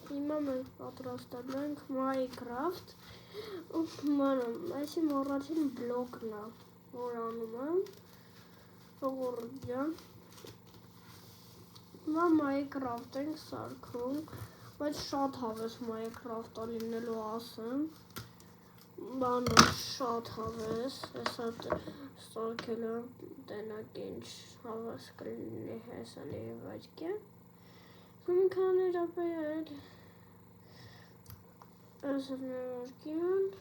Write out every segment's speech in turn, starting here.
Հիմա մենք պատրաստել ենք Minecraft ու այսի մոռացին բլոկն է, որ անում եմ Ողորյան Հիմա Minecraft ենք սարքում, բայց շատ հավես Minecraft-ը լինելու ասեմ Բանը շատ հավես, հեսա սարքել եմ տենակ ինչ հավես կլինի հեսա լի վայջկե Սումքաներ ապել Այսը ներարկյան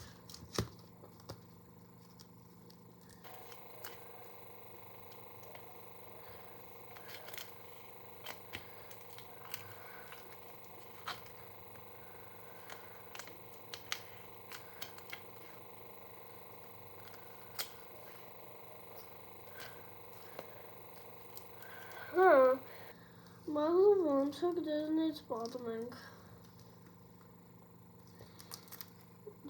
Մաղու ոնց եք դեզնից պատմենք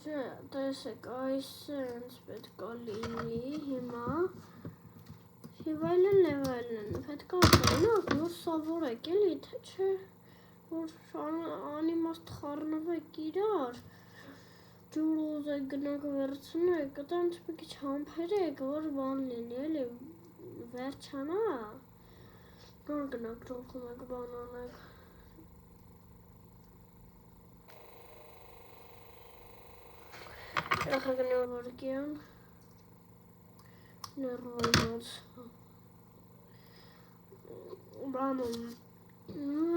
Չէ, տեսեք, այսենց պետք է լինի հիմա Եվ այլն, պետք է տենակ, որ սովորեք էլի, թե չէ, որ անիմաստ խառնվեք իրար Ջուր ուզեք գնաք վերցնեք, տենց մի քիչ համբերեք, որ բան լինի, էլի, վերջանա Նոր գնաք ջողում եք բան անեք Երախագնի վարկյան Ներվայնոց Բանում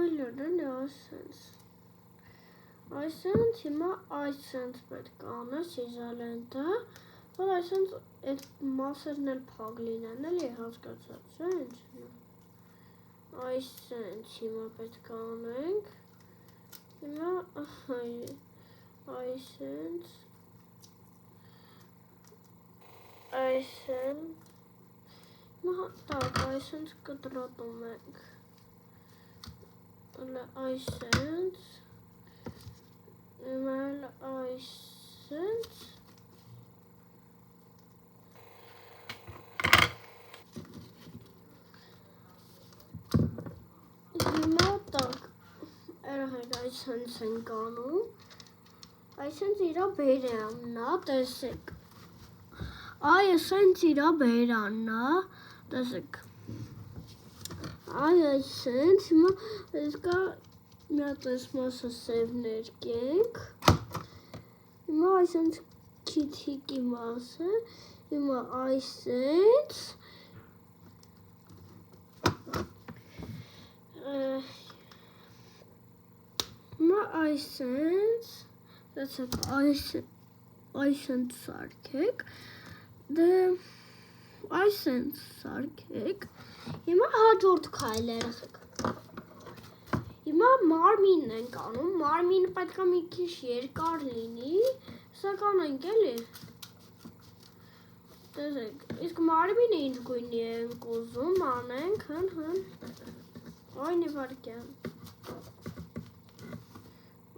Այլերն է այսենց Այսենց հիմա այսենց պետք անես իզալենտը Որ այսենց այդ մասերն էլ փակ լինեն էլի հասկացած չէ ինչ Այսենց հիմա պետք անենք Հիմա այսենց Այսենց Հիմա տակ այսենց կտրատում ենք Այսենց Հիմա այսենց Հիմա տակ Երախեք այսենց ենք անում Այսենց իրա բերանն է, տեսեք Այ այսենց իրա բերանն է, տեսեք Այ այսենց, հիմա եսկա մի հատ այս մասը սև ներկենք Հիմա այսենց քիթիկի մասը, հիմա այսենց Հիմա այսենց, տեսեք այսենց սարքեք Դե այսենց սարքեք Հիմա հաջորդ քայլը երախեք Հիմա մարմինն ենք անում Մարմինը պետք է մի քիչ երկար լինի Սա կանենք էլի Տեսեք Իսկ մարմինը ինչ գույնի ենք ուզում անենք Այն վարկյան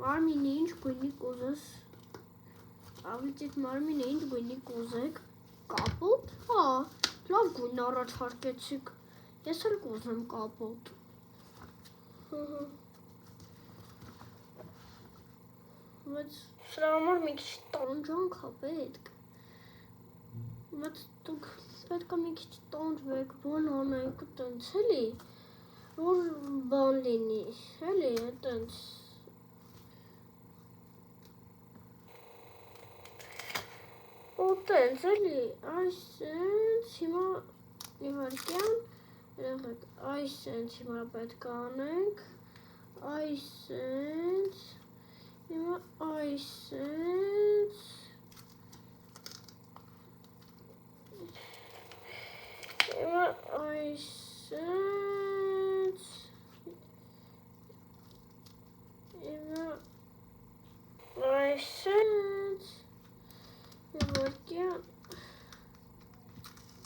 Մարմինը ինչ գույնի կուզես Ավլիցիտ մարմինը ինչ գույնի կուզեք Կապոտ, հա, լավ գույն առաջարկեցիք Ես էլ կուզեմ կապոտ Բայց սրա համար մի քիչ տանջանք հա պետք Բայց դուք պետք է մի քիչ տանջվեք, բան անեք, տենց էլի Որ բան լինի, էլի, տենց Ու տենց էլի, այսենց, հիմա իվարկյան Երախեք, այսենց հիմա պետք է անենք Այսենց Հիմա այսենց Հիմա այսենց Հիմա այսենց Իվարկյան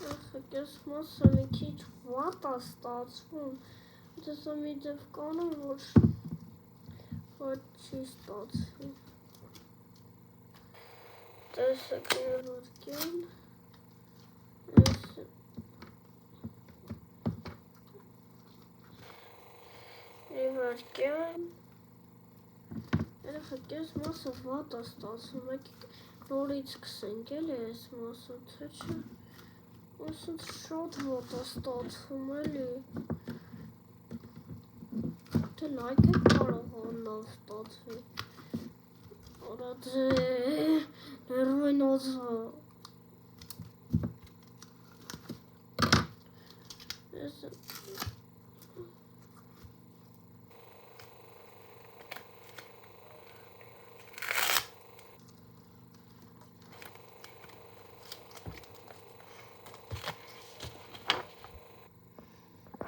Երախեք, ես մասը մի քիչ վատ է ստացվում Դեսա մի ձև կանեմ, որ Ոչ չի ստացվի Տեսեք երարկյան իհարկե։ Երեխեք, այս մասը վատ է ստացվում, եկեք նորից սկսենք էլի այս մասը, թե չէ։ Այսինչ շատ վատ է ստացվում էլի։ Թե լայք եք կարող լավ ստացվի։ Արա դե, ներվային ոցը։